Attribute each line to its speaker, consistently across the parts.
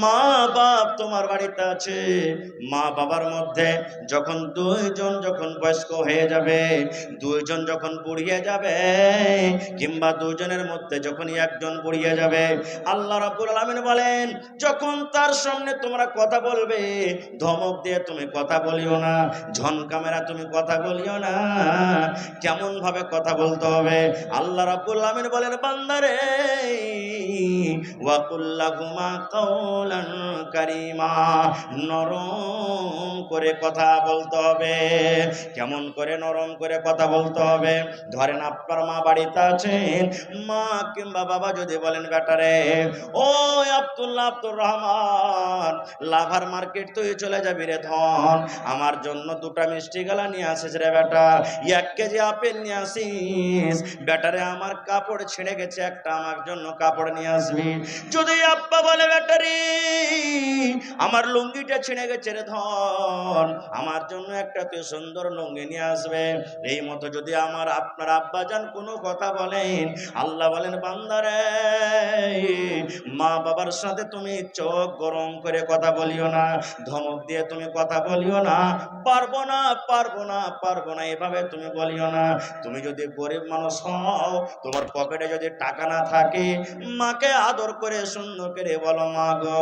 Speaker 1: মা বাপ তোমার বাড়িতে আছে, মা বাবার মধ্যে যখন দুইজন যখন বয়স্ক হয়ে যাবে, দুইজন যখন বুড়িয়ে যাবে, কিংবা দুইজনের মধ্যে যখন একজন বুড়িয়ে যাবে, আল্লাহ রাব্বুল আলামিন বলেন যখন তার সামনে তোমরা কথা বলবে, ধমক দিয়ে তুমি কথা বলিও না, ঝনকা মেরা তুমি কথা বলিও না। কেমন ভাবে কথা বলতে হবে? আল্লাহ রাব্বুল আলামিন বলেন বান্দারে ওয়াকুল্লাহুমা কাওলান কারীমা, নরম করে কথা বলতে হবে। কেমন করে নরম করে কথা বলতে হবে? ধরেন আপনার মা বাড়িতে আছেন, মা কিংবা বাবা যদি বলেন বেটারে ও আব্দুল্লাহ আব্দুর রহমান, লাভার মার্কেট তুই চলে যাবি রে ধন, আমার জন্য দুটা মিষ্টি গলা নিয়ে আসিস রে বেটা, 1 কেজি আপেল নিয়ে আসিস বেটারে, আমার কাপড় ছিঁড়ে গেছে একটা আমার জন্য কাপড় নিয়ে আসবি। যদি আব্বা বলে বেটারি আমার লুঙ্গিটা ছিঁড়ে গেছে রে ধন, আমার জন্য একটা তুই সুন্দর লুঙ্গি নিয়ে আসবে। এই মতো যদি আমার আপনার আব্বা যান কোনো কথা বলেন, আল্লাহ বলেন বান্দারে মা বাবার সাথে তুমি চোখ গরম করে কথা বলিও না, ধমক দিয়ে তুমি কথা বলিও না, পারবো না পারবো না পারবো না এভাবে তুমি বলিও না। তুমি যদি গরিব মানুষ হও, তোমার পকেটে যদি টাকা না থাকে, মাকে আদর করে সুন্দর করে বলো মা গো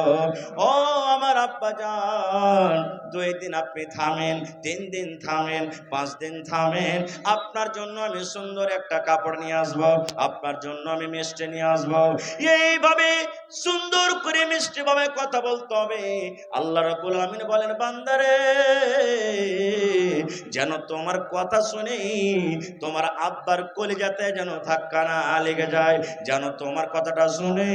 Speaker 1: ও আমার আব্বা জান, 2 দিন আপনি থামেন, 3 দিন থামেন, 5 দিন থামেন, আপনার জন্য আমি সুন্দর একটা কাপড় নিয়ে আসবো, আপনার জন্য আমি মিষ্টি নিয়ে আসবো। এইভাবে সুন্দর করে মিষ্টি ভাবে কথা বলতে হবে। আল্লাহ রাব্বুল আলামিন বলেন বান্দারে যেন তোমার কথা শুনে তোমার আব্বার কলিজাতে যেন ধাক্কা না লেগে যায়, যেন তোমার কথাটা শুনে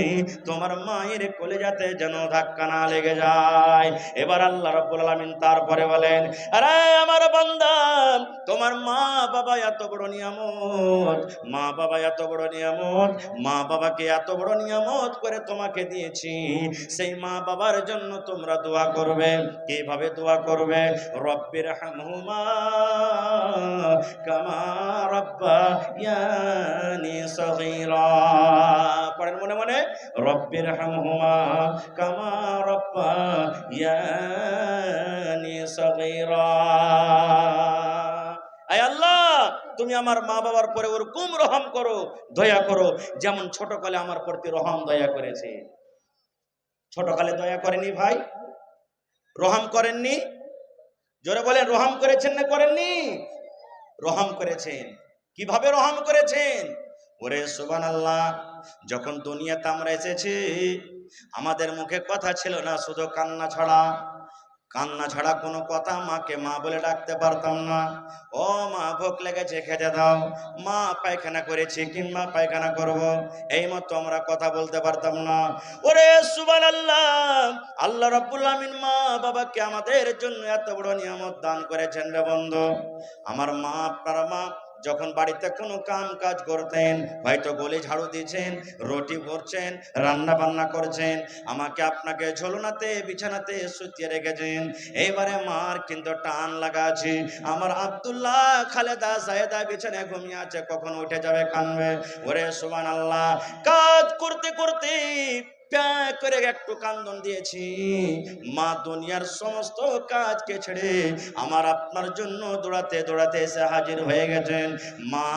Speaker 1: তোমার মায়ের কলিজাতে যেন ধাক্কা না লেগে যায়। এবার আল্লাহ রাব্বুল আলামিন তারপরে বলেন আরে আমার বান্দা, তোমার মা বাবা এত বড় নিয়ামত, মা বাবা এত বড় নিয়ামত, মা বাবাকে এত বড় নিয়ামত করে তোমাকে দিয়েছি, সেই মা বাবার জন্য তোমরা দোয়া করবে। কিভাবে দোয়া করবে? রব্বির হামহুমা কামা রাব্বায়ানি সগীরা, পড়েন মনে মনে, রব্বির হামহুমা কামা রাব্বায়ানি সগীরা। আয় আল্লাহ তুমি আমার মা বাবার পরে ওরকম রহম করো, দয়া করো, যেমন ছোটকালে আমার প্রতি রহম দয়া করেছে। ছোটকালে দয়া করেনি ভাই? রহম করেননি? জোরে বলেন রহম করেছেন না করেননি? রহম করেছেন। কিভাবে রহম করেছেন? ওরে সুবহানাল্লাহ, যখন দুনিয়াতে আমরা এসেছি আমাদের মুখে কথা ছিল না, শুধু কান্না ছাড়া, কান্না ছাড়া কোনো কথা মাকে মা বলে ডাকতে পারতাম না। ও মা ভোক লেগেছে খেতে দাও, মা পায়খানা করেছি কিংবা পায়খানা করব, এই মতো আমরা কথা বলতে পারতাম না। ওরে সুবহানাল্লাহ, আল্লাহ রাব্বুল আমিন মা বাবাকে আমাদের জন্য এত বড় নিয়ামত দান করেছেন রে বন্ধু। আমার মা, আপনার মা যখন বাড়িতে কোনো কাম কাজ করতেন, হয়তো গলি ঝাড়ু দিয়েছেন, রুটি ভরছেন, রান্না বান্না করছেন, আমাকে আপনাকে ঝোলনাতে বিছানাতে শুতিয়ে রেখেছেন। এইবারে মার কিন্তু টান লাগা আছে, আমার আব্দুল্লাহ খালেদা সাহেদা বিছানায় ঘুমিয়ে আছে, কখন উঠে যাবে কানবে। ওরে সুবহানাল্লাহ, কাজ করতে করতে প্যাক করে একটু কান্দন দিয়েছি, মা দুনিয়ার সমস্ত কাজকে ছেড়ে আমার আপনার জন্য দৌড়াতে দৌড়াতে এসে হাজির হয়ে গেছেন। মা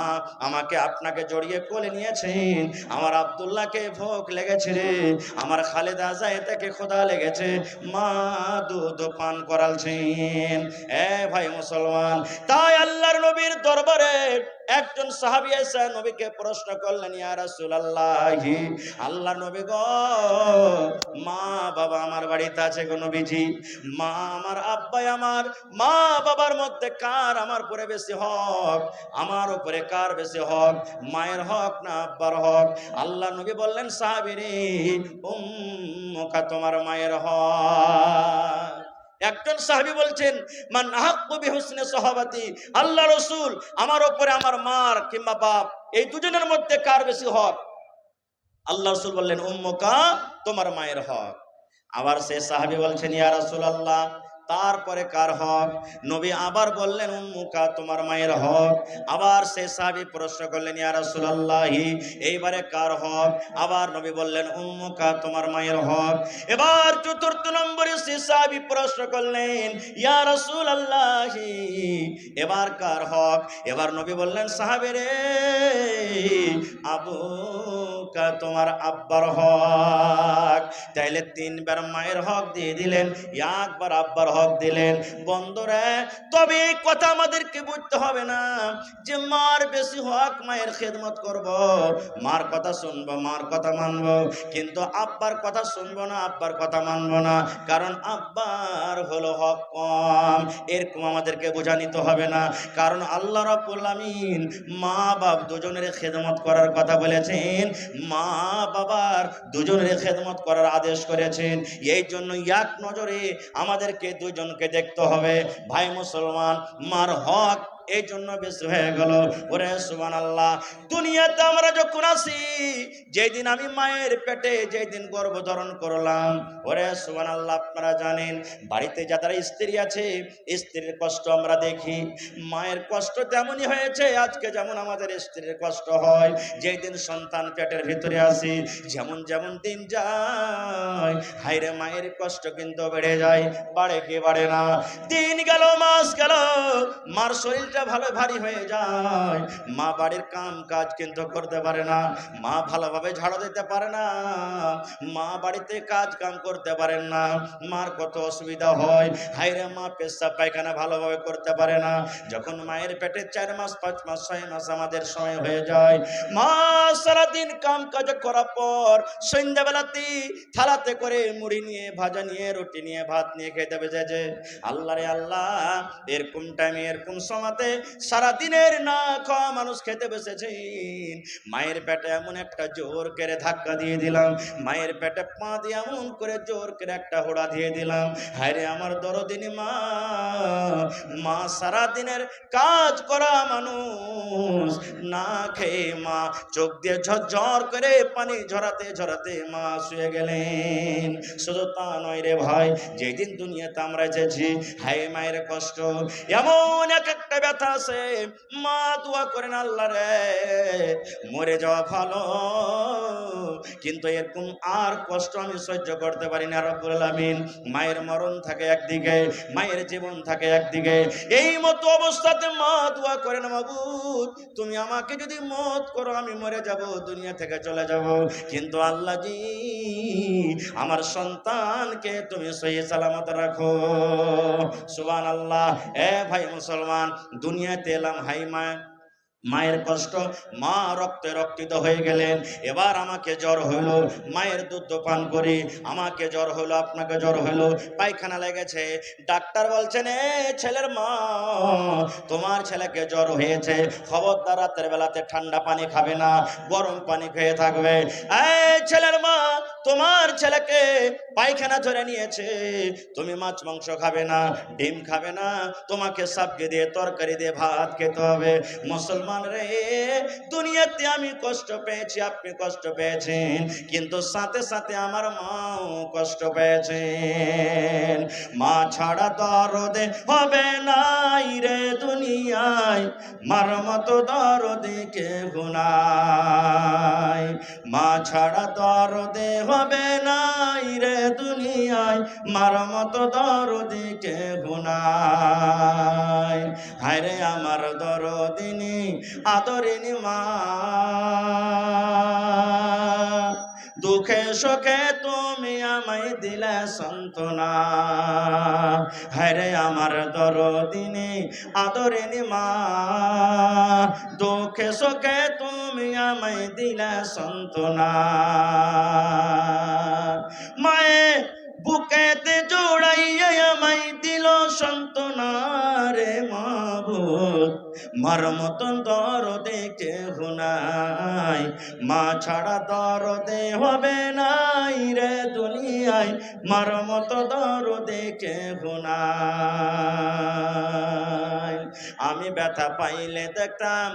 Speaker 1: আমাকে আপনাকে জড়িয়ে কোলে নিয়েছেন, আমার আব্দুল্লাহকে ভোগ লেগেছে রে, আমার খালেদা জায়েদাকে ক্ষুধা লেগেছে, মা দুধ পান করালছেন। এ ভাই মুসলমান, তাই আল্লাহর নবীর দরবারে একজন সাহাবী এসে নবীকে প্রশ্ন করলেন, ইয়া রাসূলুল্লাহ, আল্লাহর নবী গো, মা বাবা আমার বাড়িতে আছে গো নবীজি, মা আমার আব্বাই আমার, মা বাবার মধ্যে কার আমার উপরে বেশি হক, আমার উপরে কার বেশি হক, মায়ের হক না আব্বার হক? আল্লাহ নবী বললেন সাহাবী রে, উম্মুকা তোমার মায়ের হক। একজন সাহাবী বলছেন মান আহাক্কু বিহুসনি সাহাবাতি, আল্লাহ রাসূল আমার উপরে আমার মার কিংবা বাপ এই দুজনের মধ্যে কার বেশি হক? আল্লাহ রাসূল বললেন উম্মুকা তোমার মায়ের হক। আবার সে সাহাবী বলছেন ইয়া রাসূলুল্লাহ তারপরে কার হক? নবী আবার বললেন উম্মুকা, তোমার মায়ের হক। আবার সে সাহাবী প্রশ্ন করলেন ইয়া রাসূলুল্লাহ, এইবারে কার হক? আবার নবী বললেন উম্মুকা, তোমার মায়ের হক। এবার চতুর্থ নম্বরে সে সাহাবী প্রশ্ন করলেন ইয়া রাসূলুল্লাহ, এবার কার হক? এবার নবী বললেন সাহাবীরে, আবুকা, তোমার আব্বার হক। তাইলে তিনবার মায়ের হক দিয়ে দিলেন, একবার আব্বার হক দিলেন। বন্ধুরা, তবে এই কথা আমাদেরকে বুঝতে হবে না যে মার বেশি হক, মায়ের খেদমত করব, মার কথা শুনবো, মার কথা মানবো, কিন্তু আব্বার কথা শুনবো না, আব্বার কথা মানবো না, কারণ আব্বার হলো হক কম। এরকম আমাদেরকে বোঝা নিতে হবে না, কারণ আল্লাহ রাব্বুল আমিন মা বাপ দুজনের খেদমত করার কথা বলেছেন, মা বাবার দুজনের খেদমত করার আদেশ করেছেন। এই জন্য এক নজরে আমাদেরকে দুজনকে দেখতে হবে। ভাই মুসলমান, মার হক এই জন্য বেশি হয়ে গেল। ওরে সুবহানাল্লাহ, দুনিয়াতে আমরা যখন আসি, যেদিন আমি মায়ের পেটে যেদিন গর্ভধারণ করলাম, ওরে সুবহানাল্লাহ, আপনারা জানেন বাড়িতে যারা স্ত্রী আছে, স্ত্রীর কষ্ট আমরা দেখি। মায়ের কষ্ট তেমনই হয়েছে, আজকে যেমন আমাদের স্ত্রীর কষ্ট হয় যেদিন সন্তান পেটের ভিতরে আসি, যেমন যেমন দিন যায়, হায়রে মায়ের কষ্ট কিন্তু বেড়ে যায়। বাড়ে কি বাড়ে না? দিন গেল, মাস গেল, মার শরীরটা ভালো ভারী হয়ে যায়, মা বাড়ির কাম কাজ কিন্তু করতে পারে না, মা ভালোভাবে ঝাড়ু দিতে পারে না, মা বাড়িতে কাজ কাম করতে পারেন না, মার কত অসুবিধা হয়। হায়রে মা পেশাব পায়খানা ভালোভাবে করতে পারে না। যখন মায়ের পেটে 4 মাস 5 মাস 6 মাস আমাদের সময় হয়ে যায়, মা সারাদিন কাম কাজ করার পর সন্ধ্যাবেলাতে থালাতে করে মুড়ি নিয়ে, ভাজা নিয়ে, রুটি নিয়ে, ভাত নিয়ে খেতে বেজেছে। আল্লাহ রে আল্লাহ, এরকম টাইমে এরকম সময়তে সারাদিনের না খাওয়া মানুষ খেতে বসেছেন, মায়ের পেটে এমন একটা জোর করে ধাক্কা দিয়ে দিলাম, মায়ের পেটে পা দিয়ে এমন করে জোর করে একটা হোড়া দিয়ে দিলাম। হায়রে আমার দরদিনী মা, মা সারাদিনের কাজ করা মানুষ, না খেয়ে মা চোখ দিয়ে ঝরঝর করে পানি ঝরাতে ঝরাতে মা শুয়ে গেলেন। শুধু তা নয় রে ভাই, যেদিন দুনিয়াতে আমরা এসেছি, হায় মায়ের কষ্ট এমন এক একটা ব্যথা আছে, মা দোয়া করেন আল্লাহ রে মরে যাওয়া ভালো, কিন্তু এরকম আর কষ্ট আমি সহ্য করতে পারি না রব্বুল আলামিন। মায়ের মরণ থাকে একদিকে, মায়ের জীবন থাকে একদিকে, এই মতো অবস্থাতে মা দোয়া করেন মাবুদ তুমি আমাকে যদি মত করো আমি মরে যাব, দুনিয়া থেকে চলে যাব, কিন্তু আল্লাহ জি আমার সন্তানকে তুমি সহি সালামত রাখো। সুবহানাল্লাহ। এ ভাই মুসলমান, দুনিয়াতে এলাম, হাই মা, মায়ের কষ্ট, মা রক্তে রক্তিত হয়ে গেলেন। এবার আমাকে জ্বর হলো, মায়ের দুধ পান করি, আমাকে জ্বর হলো, আপনাকে জ্বর হলো, পায়খানা লেগেছে, ডাক্তার বলছেন এ ছেলের মা, তোমার ছেলেকে জ্বর হয়েছে, খবরদার রাতের বেলাতে ঠান্ডা পানি খাবে না, গরম পানি খেয়ে থাকবে। এই ছেলের মা, তোমার ছেলেকে পায়খানা ধরে নিয়েছে, তুমি মাছ মাংস খাবে না, ডিম খাবে না, তোমাকে সবজি দিয়ে তরকারি দিয়ে ভাত খেতে হবে। মুসলমান রে, দুনিয়াতে আমি কষ্ট পেয়েছি, আপনি কষ্ট পেয়েছেন, কিন্তু সাথে সাথে আমার মাও কষ্ট পেয়েছেন। মা ছাড়া দরদে হবে নাই রে দুনিয়ায়, মার মতো দরদে কেউ নাই। মা ছাড়া দরদে হবে নাই রে দুনিয়ায়, মার মতো দরদে কেউ নাই। হায়রে আমার দরদিনী আদরিনী মা, দুঃখে সুখে তুমি আমায় দিলে সান্ত্বনা। হায়রে আমার দরদিনী আদরিনী মা, দুঃখে সুখে তুমি আমায় দিলে সান্ত্বনা। মায়ে বুকেতে জোড়াইয়া আমায় দিল সান্ত্বনা রে মাবুদ, মার মতন দরদে কেহ নাই, মা ছাড়া দরদে হবে নাই রে দুনিয়ায়, মার মতো দরদে কেহ নাই। আমি ব্যথা পাইলে দেখতাম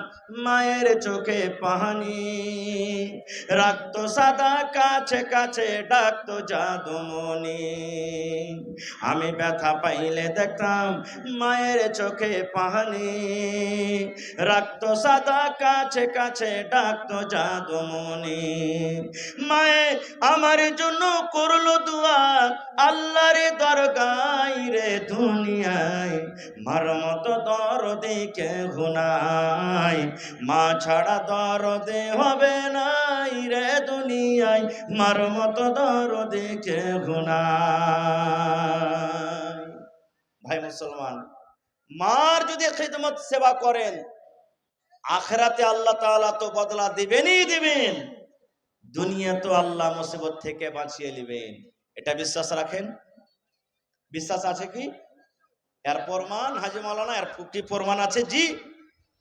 Speaker 1: মায়ের চোখে পানি, রাখতো সাদা কাছে কাছে ডাকতো জাদুমণি। আমি ব্যথা পাইলে দেখতাম মায়ের চোখে পানি, রাখতো সাদা কাছে কাছে ডাকতো জাদুমণি। মায়ে আমার জন্য করলো দুয়া আল্লাহর দরগায় রে দুনিয়ায়, মার মতো দরদে কেহ নাই, মা ছাড়া দরদে হবে নাই রে দুনিয়ায়, মার মতো দরদে কেহ নাই। ভাই মুসলমান, মার যদি খিদমত সেবা করেন আখিরাতে আল্লাহ তাআলা তো বদলা দিবেনই দিবেন, দুনিয়া তো আল্লাহ মুসিবত থেকে বাঁচিয়ে নেবেন। এটা বিশ্বাস রাখেন? বিশ্বাস আছে কি? এর প্রমাণ হাজী মাওলানা, এর কি প্রমাণ আছে? জি,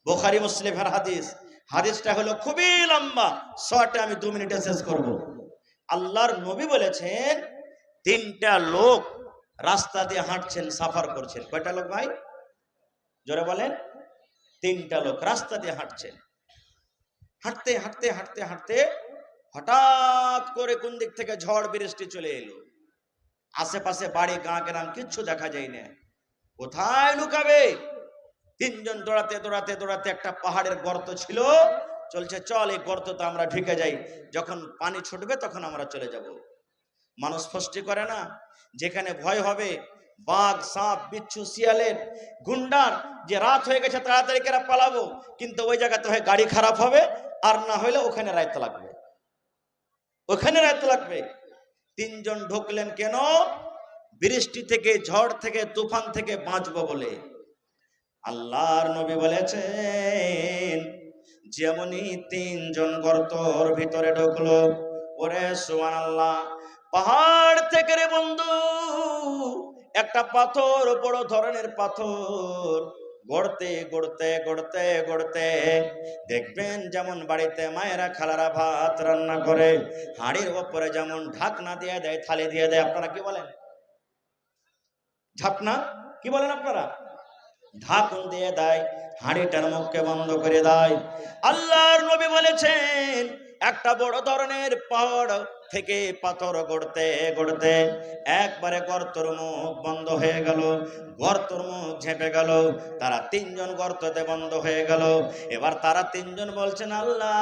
Speaker 1: বুখারী মুসলিমের হাদিস। হাদিসটা হলো খুবই লম্বা, শর্টে আমি 2 মিনিটে শেষ করব। আল্লাহর নবী বলেছেন, 3টা লোক রাস্তা দিয়ে হাঁটছেন, সাফার করছেন। কয়টা লোক ভাই? জোরে বলেন। 3টা লোক রাস্তা দিয়ে হাঁটছেন। হাঁটতে হাঁটতে হাঁটতে হাঁটতে হঠাৎ করে কোন দিক থেকে ঝড় বৃষ্টি চলে এলো। আশেপাশে বাড়ি, গাঁ গ্রাম কিচ্ছু দেখা যায় না। কোথায় লুকাবে? 3জন দৌড়াতে দৌড়াতে দৌড়াতে একটা পাহাড়ের গর্ত ছিল, চলছে চল এই গর্ততে আমরা ঢুকে যাই, যখন পানি ছুটবে তখন আমরা চলে যাব। মানুষ ফষ্টি করে না? যেখানে ভয় হবে বাঘ, সাপ, বিচ্ছু, শিয়ালের, গুন্ডার, যে রাত হয়ে গেছে তাড়াতাড়ি করে পালাবো, কিন্তু ওই জায়গাতে হয় গাড়ি খারাপ হবে, আর না হইলে ওখানে রাইতে লাগবে, ওখানে রাইতে লাগবে। 3জন ঢুকলেন কেন? বৃষ্টি থেকে, ঝড় থেকে, তুফান থেকে বাঁচবো বলে। আল্লাহর নবী বলেছেন, যেমনই 3জন গর্তর ভিতরে ঢুকলো, ওরে সুবহানাল্লাহ, পাহাড় থেকে রে বন্ধু একটা পাথর, বড় ধরনের পাথর গড়তে গড়তে গড়তে গড়তে, দেখবেন যেমন বাড়িতে মায়েরা খালারা ভাত রান্না করে হাঁড়ির ওপরে যেমন ঢাকনা দিয়ে দেয়, থালি দিয়ে দেয়, আপনারা কি বলেন? ঝাপনা কি বলেন আপনারা? ঢাকন দিয়ে দেয়, হাঁড়িটার মুখকে বন্ধ করে দেয়। আল্লাহর নবী বলেছেন, একটা বড় ধরনের পাহাড় থেকে পাথর গড়তে গড়তে একবারে গর্তর মুখ বন্ধ হয়ে গেল, গর্তর মুখ ঝেঁপে গেল, তারা 3জন গর্ততে বন্ধ হয়ে গেল। এবার তারা 3জন বলছেন, আল্লাহ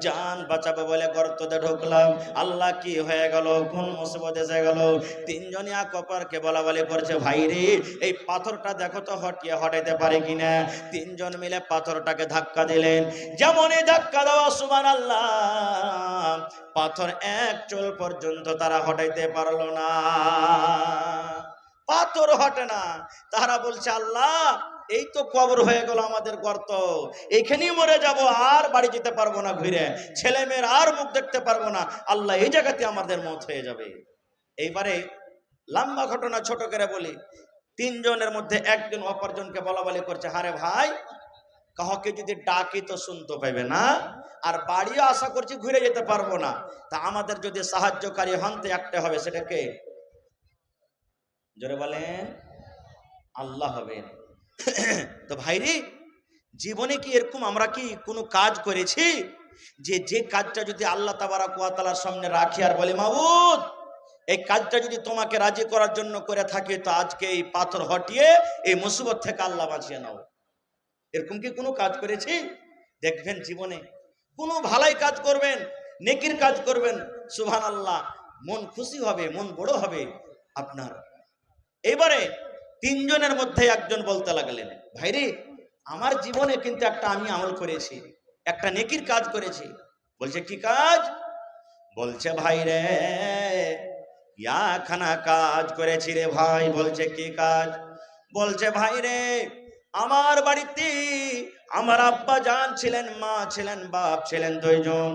Speaker 1: জান বাঁচাবো বলে গর্ততে ঢুকলাম, আল্লাহ কি হয়ে গেল, কোন মুসিবত এসে গেল? 3জনই এক অপরকে বলা বলি করছে, ভাই রে এই পাথরটা দেখো তো হটিয়ে হটাইতে পারে কিনা। 3জন মিলে পাথরটাকে ধাক্কা দিলেন। যেমনই ধাক্কা দেওয়া, সুবহানাল্লাহ, পাথর 1 চুল পর্যন্ত তারা হটাইতে পারলো না, পাথর হটে না। তারা বলছে, আল্লাহ এই তো কবর হয়ে গেল আমাদের গর্ত, এখানেই মরে যাব, আর বাড়ি যেতে পারবো না, ঘুরে ছেলে মেয়ের আর মুখ দেখতে পারবো না, আল্লাহ এই জায়গাতে আমাদের মত হয়ে যাবে। এইবারে লম্বা ঘটনা ছোট করে বলি, 3জনের মধ্যে একজন অপরজনকে বলা বলি করছে, হারে ভাই কাহকে যদি ডাকি তো শুনতে পাইবে না, আর বাড়িও আশা করছি ঘুরে যেতে পারবো না, তা আমাদের যদি সাহায্যকারী হন তো একটা হবে, সেটাকে জোরে বলেন, আল্লাহ হবেন। তো ভাইরে, জীবনে কি এরকম আমরা কি কোনো কাজ করেছি যে কাজটা যদি আল্লাহ তাবারক ওয়া তাআলার সামনে রাখি আর বলি, মাবুদ এই কাজটা যদি তোমাকে রাজি করার জন্য করে থাকি, তো আজকে এই পাথর হটিয়ে এই মুসিবত থেকে আল্লাহ বাঁচিয়ে নাও। এরকম কি কোনো কাজ করেছি? দেখবেন জীবনে কোনো ভালাই কাজ করবেন, নেকির কাজ করবেন, সুবহানাল্লাহ, মন খুশি হবে, মন বড় হবে আপনার। এবারে 3জনের মধ্যে একজন বলতে লাগলেন, ভাইরে আমার জীবনে কিন্তু একটা আমি আমল করেছি, একটা নেকির কাজ করেছি। বলছে কি কাজ? বলছে ভাই রে খানা কাজ করেছি রে ভাই। বলছে কি কাজ? বলছে ভাই রে আমার বাড়িতে আমার আব্বা জান ছিলেন, মা ছিলেন, বাপ ছিলেন 2জন,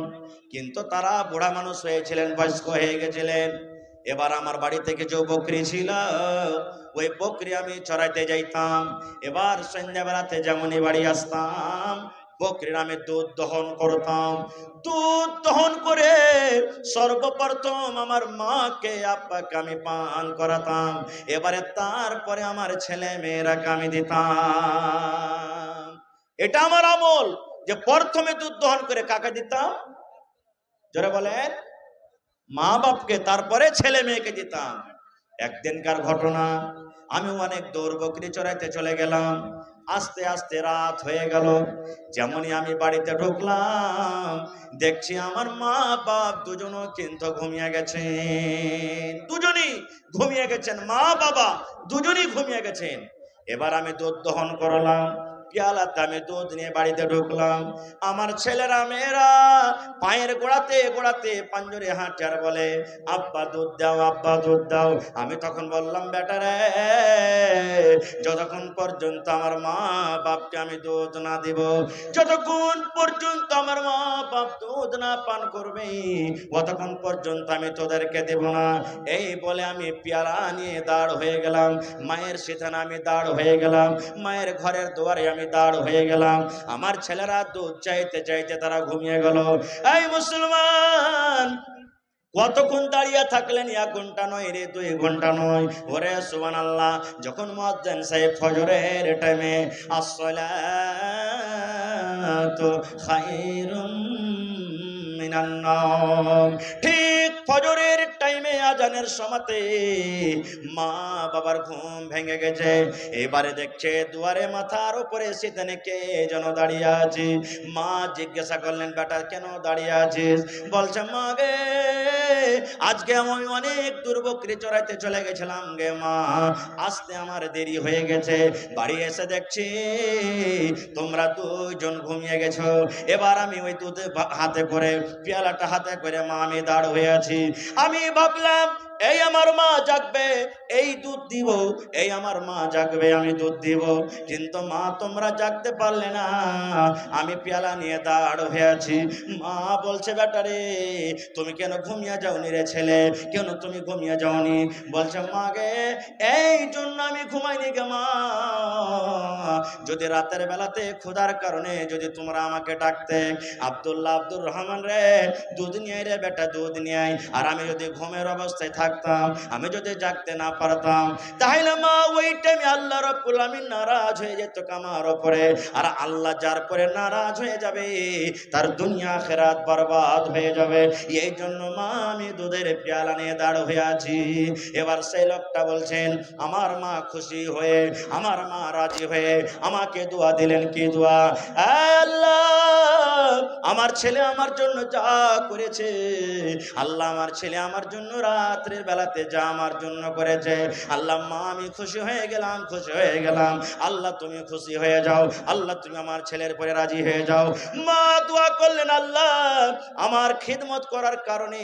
Speaker 1: কিন্তু তারা বুড়া মানুষ হয়েছিলেন, বয়স্ক হয়ে গেছিলেন। এবার আমার বাড়ি থেকে যে বকরি ছিল, ওই বকরি আমি চড়াইতে যাইতাম। এবার সন্ধ্যাবেলাতে যেমনই বাড়ি আসতাম, বকরির আমি দুধ দহন করতাম। দুধ দহন করে সর্বপ্রথম আমার মাকে আব্বাকে আমি পান করাতাম। এবারে তারপরে আমার ছেলে মেয়েরাকে আমি দিতাম। এটা আমার আমল, যে প্রথমে দুধ দহন করে কাকে দিতাম? জোরে বলেন। মা বাপকে, তারপরে ছেলে মেয়েকে দিতাম। একদিনকার ঘটনা, আমি অনেক দৌড় বকরি চড়াইতে চলে গেলাম। আস্তে আস্তে রাত হয়ে গেল। যেমনই আমি বাড়িতে ঢুকলাম, দেখছি আমার মা বাপ দুজনও কিন্তু ঘুমিয়ে গেছেন। দুজনই ঘুমিয়ে গেছেন, মা বাবা দুজনই ঘুমিয়ে গেছেন। এবার আমি দুধ দহন করলাম, পেয়ালাতে আমি দুধ নিয়ে বাড়িতে ঢুকলাম। আমার ছেলেরা মেয়েরা পায়ের গোড়াতে গোড়াতে পাঞ্জরে হাঁটার বলে, আব্বা দুধ দাও, আব্বা দুধ দাও। আমি তখন বললাম, বেটা রে, যতক্ষণ পর্যন্ত আমার মা বাপকে আমি দুধ না দিব, যতক্ষণ পর্যন্ত আমার মা বাপ দুধ না পান করবে, ততক্ষণ পর্যন্ত আমি তোদেরকে দেব না। এই বলে আমি পেয়ালা নিয়ে দাঁড় হয়ে গেলাম। মায়ের সিথানে আমি দাঁড় হয়ে গেলাম, মায়ের ঘরের দুয়ারে আমি দাঁড় হয়ে গেলাম। আমার ছেলেরা দুধ চাইতে চাইতে তারা ঘুমিয়ে গেল। এই মুসলমান, কতক্ষণ দাঁড়িয়ে থাকলেন? 1 ঘন্টা নয় রে, 2 ঘন্টা নয়। ওরে সুবহানাল্লাহ, যখন মুয়াজ্জিন সাহেব ফজরের টাইমে আসসালাতু খায়রুম মিনান নাওম, ঠিক ফজরের টাইমে আজানের সময়তে মা বাবার ঘুম ভেঙে গেছে। এবারে দেখছে দুয়ারে মাথার উপরে সিতানে কে যেন দাঁড়িয়ে আছে। মা জিজ্ঞাসা করলেন, বেটা কেন দাঁড়িয়ে আছিস? বলছে, মা গে, আজকে আমি অনেক দূর বকরি চড়াইতে চলে গেছিলাম গে মা, আসতে আমার দেরি হয়ে গেছে। বাড়ি এসে দেখছি তোমরা দুজন ঘুমিয়ে গেছো। এবার আমি ওই দুধ হাতে করে, পেয়ালাটা হাতে করে মা আমি দাঁড় হয়ে আছি। আমি ভাবলাম, এই আমার মা জাগবে, এই দুধ দিব, এই আমার মা জাগবে, আমি দুধ দিব। কিন্তু মা তোমরা জাগতে পারলে না, আমি পেয়ালা নিয়ে দাঁড় হয়ে আছি। মা বলছে, বেটারে তুমি কেন ঘুমিয়ে যাওনি রে ছেলে, কেন তুমি ঘুমিয়ে যাওনি? বলছে, মা গে, এই জন্য আমি ঘুমাইনি গে মা, যদি রাতের বেলাতে ক্ষুধার কারণে যদি তোমরা আমাকে ডাকতে, আব্দুল্লাহ, আব্দুর রহমান রে, দুধ নিয়ে রে বেটা, দুধ নিয়ে আয়, আর আমি যদি ঘুমের অবস্থায় থাকতাম, আমি যদি জাগতে না পারতাম, তাহলে মা ওই টাইমে আল্লাহ রাব্বুল আমিন নারাজ হয়ে যেত আমার উপরে। আর আল্লাহ যার পরে নারাজ হয়ে যাবে, তার দুনিয়া আখিরাত বরবাদ হয়ে যাবে। এই জন্য মা আমি দুধের পেয়ালা নিয়ে দাঁড় হয়ে আছি। এবার সেই লোকটা বলছেন, আমার মা খুশি হয়ে, আমার মা রাজি হয়ে আমাকে দোয়া দিলেন। কি দোয়া? আল্লাহ, আমার ছেলে আমার জন্য যা করেছে, আল্লাহ আমার ছেলে আমার জন্য রাত্রের বেলাতে যা আমার জন্য করেছে, আল্লাহ মা আমি খুশি হয়ে গেলাম, খুশি হয়ে গেলাম। আল্লাহ তুমি খুশি হয়ে যাও, আল্লাহ তুমি আমার ছেলের পরে রাজি হয়ে যাও। মা দোয়া করলেন, আল্লাহ আমার খিদমত করার কারণে,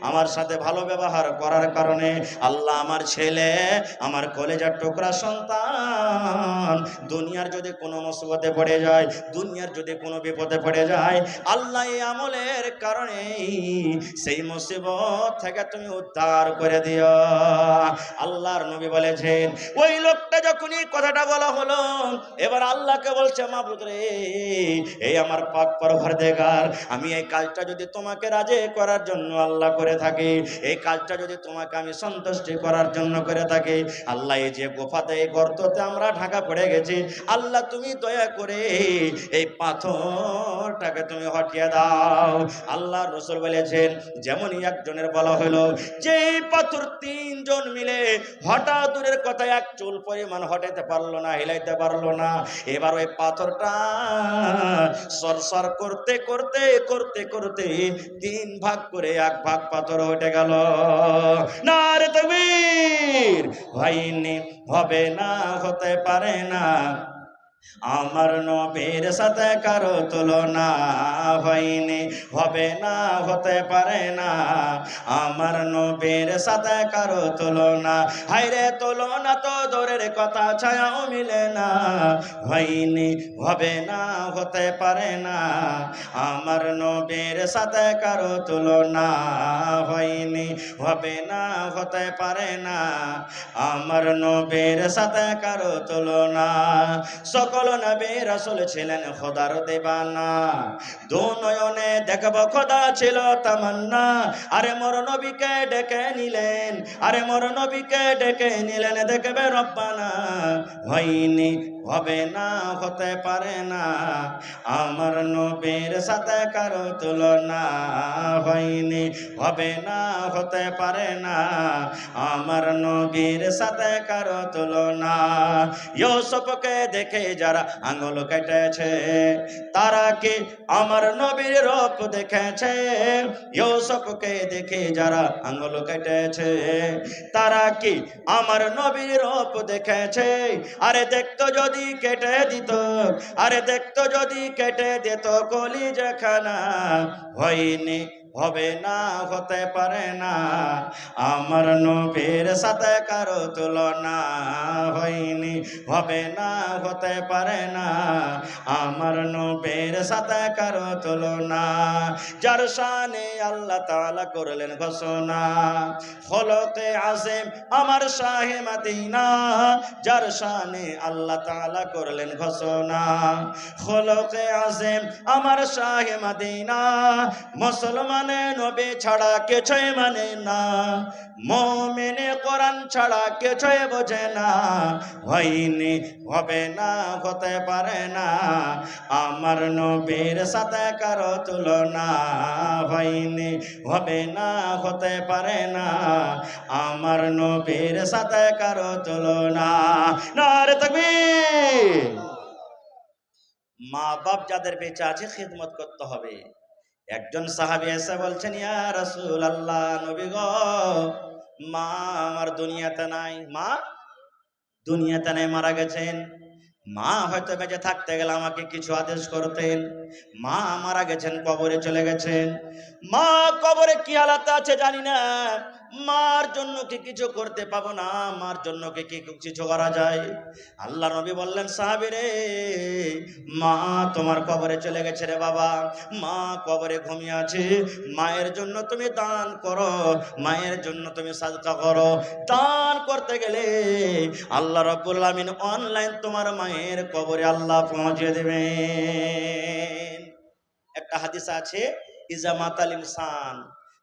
Speaker 1: আমার সাথে ভালো ব্যবহার করার কারণে, আল্লাহ আমার ছেলে, আমার কলেজার টুকরা সন্তান, দুনিয়ার যদি কোনো মুসিবতে পড়ে যায়, দুনিয়ার যদি কোনো বিপদে পড়ে যায়, আল্লাহ এই আমলের কারণে সেই মুসিবত থেকে তুমি উদ্ধার করে দিও। আল্লাহর নবী বলেছেন, ওই লোকটা যখন এই কথাটা বলা হলো, এবার আল্লাহকে বলছে, মাবুদ রে, এই আমার পাক পরওয়ারদিগার, আমি এই কাজটা যদি তোমাকে রাজি করার জন্য আল্লাহ করে থাকি, এই কাজটা যদি তোমাকে আমি সন্তুষ্টি করার জন্য করে থাকি, আল্লাহ এই যে গোফাতে, এই গর্ততে আমরা ঢাকা পড়ে গেছি, আল্লাহ তুমি দয়া করে এই পাথরটাকে তুমি হটিয়ে দাও। আল্লাহ রাসূল বলেছেন, যেমনই একজনের বলা হলো যে এই পাথর 3 জন মিলে হঠাৎ দূরের কথা 1 চুল পরিমাণ হটাইতে পারলো না, হিলাইতে পারলো না। এবার ওই পাথরটা সরসর করতে করতে করতে করতে 3 ভাগ করে 1 ভাগ পাথর উঠে গেল। নারে তাকবীর! হয়নি, হবে না, হতে পারে না, আমার নবীর সাথে কারো তুলনা হয়নি, হবে না, হতে পারে না। আমার নবীর সাথে কারো তুলনা, হায়রে তুলনা তো দূরের কথা, ছায়াও মিলে না। হয়নি, হবে না, হতে পারে না। আমার নবীর সাথে কারো তুলনা হয়নি, হবে না, হতে পারে না। আমার নবীর সাথে কারো তুলনা। সকল নবী রাসূল ছিলেন খোদার দেবানা, দু নয়নে দেখব খোদা ছিল তামান্না। আরে মোর নবীকে ডেকে নিলেন, আরে মোর নবীকে ডেকে নিলেন, দেখবে রব্বানা। হয়নি, হবে না, হতে পারে না। আমার নবীর সাথে কারো তুলনা হয়নি, হবে না, হতে পারে না। আমার নবীর সাথে কারো তুলনা। ইউসুফকে দেখে যারা আঙুল কেটেছে, তারা কি আমার নবীর রূপ দেখেছে? ইউসুফকে দেখে যারা আঙুল কেটেছে, তারা কি আমার নবীর রূপ দেখেছে? আরে দেখতো যদি কেটে দিত, আরে দেখতো যদি কেটে দিত কলিজাখানা। হয়নি, হবে না, হতে পারে না। আমার নবীর সাথে কারো তুলনা হয়নি, হবে না, হতে পারে না। আমার নবীর সাথে কারো তুলনা। যার শানে আল্লাহ তাআলা করলেন ঘোষণা, খলকে আযম আমার শাহে মদিনা। যার শানে আল্লাহ তাআলা করলেন ঘোষণা, খলকে আযম আমার শাহে মদিনা। মুসলমানে নবী ছাড়া কিছুই মানে না, মুমিনে কোরআন ছাড়া কিছুই বোঝে না। হয়নি, হবে না, হতে পারে না। আমার নবীর সাথে কারো তুলনা হয়নি, হবে না, হতে পারে না। আমার নবীর সাথে কারো তুলনা। নারে তাকবীর। মা বাপ যাদের বেঁচে আছে খিদমত করতে হবে। একজন সাহাবী এসে বলছেন, ইয়া রাসূলুল্লাহ, নবী গো, মা আমার দুনিয়াতে নাই। মা দুনিয়াতে নাই, মারা গেছেন। মা হয়তো বেঁচে থাকতে গেলে আমাকে কিছু আদেশ করতেন। মা মারা গেছেন, কবরে চলে গেছেন। মা কবরে কি হালাতে আছে জানি না। মার জন্য কি কিছু করতে পাবো না? মার জন্য কি কিছু করা যায়? আল্লাহ নবী বললেন, সাহাবী রে, মা তোমার কবরে চলে গেছে রে বাবা। মা কবরে ঘুমিয়ে আছে। মায়ের জন্য তুমি দান করো, মায়ের জন্য তুমি সাদকা করো। দান করতে গেলে আল্লাহ রাব্বুল আলামিন অনলাইন তোমার মায়ের কবরে আল্লাহ পৌঁছে দেবেন। একটা হাদিস আছে, ইজা মাতাল ইনসান,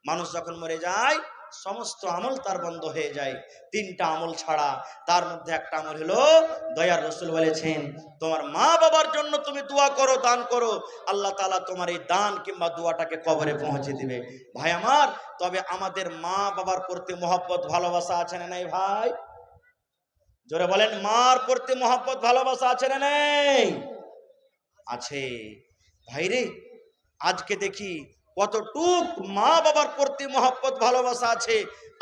Speaker 1: মানুষ যখন মরে যায় সমস্ত আমল তার বন্ধ হয়ে যায়, তিনটা আমল ছাড়া। তার মধ্যে একটা আমল হলো, দয়ার রাসূল বলেছেন, তোমার মা বাবার জন্য তুমি দোয়া করো, দান করো, আল্লাহ তাআলা তোমার এই দান কিংবা দোয়াটাকে কবরে পৌঁছে দিবে। ভাই আমার, তবে আমাদের মা বাবার প্রতি মহব্বত ভালোবাসা আছে না নাই ভাই? জোরে বলেন, মার প্রতি মহব্বত ভালোবাসা আছে না নেই? আছে। ভাইরে, আজকে দেখি কতটুক মা বাবার প্রতি মহব্বত ভালোবাসা আছে।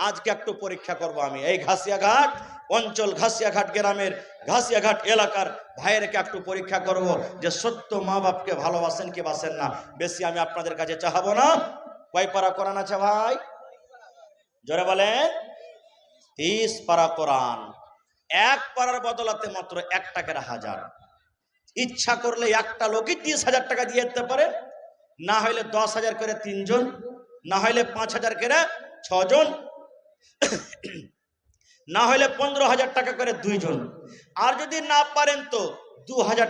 Speaker 1: আজকে একটু পরীক্ষা করব আমি। এই ঘাসিয়াঘাট অঞ্চল, ঘাসিয়াঘাট গ্রামের, ঘাসিয়াঘাট এলাকার ভাইয়েরকে একটু পরীক্ষা করব যে সত্য মা বাপকে ভালোবাসেন কি বাসেন না। বেশি আমি আপনাদের কাছে চাহাবো না। কয় পারা কোরআন আছে ভাই? জোরে বলেন। 30 পারা কোরআন। এক পারার বদলাতে মাত্র 1 টাকার 1000। ইচ্ছা করলে একটা লোকই 30,000 টাকা দিয়ে দিতে পারে। না হইলে 10,000 করে 3 জন, না হইলে 5,000 করে 6 জন, না হইলে 15,000 টাকা করে 2 জন। আর যদি না পারেন তো 2,000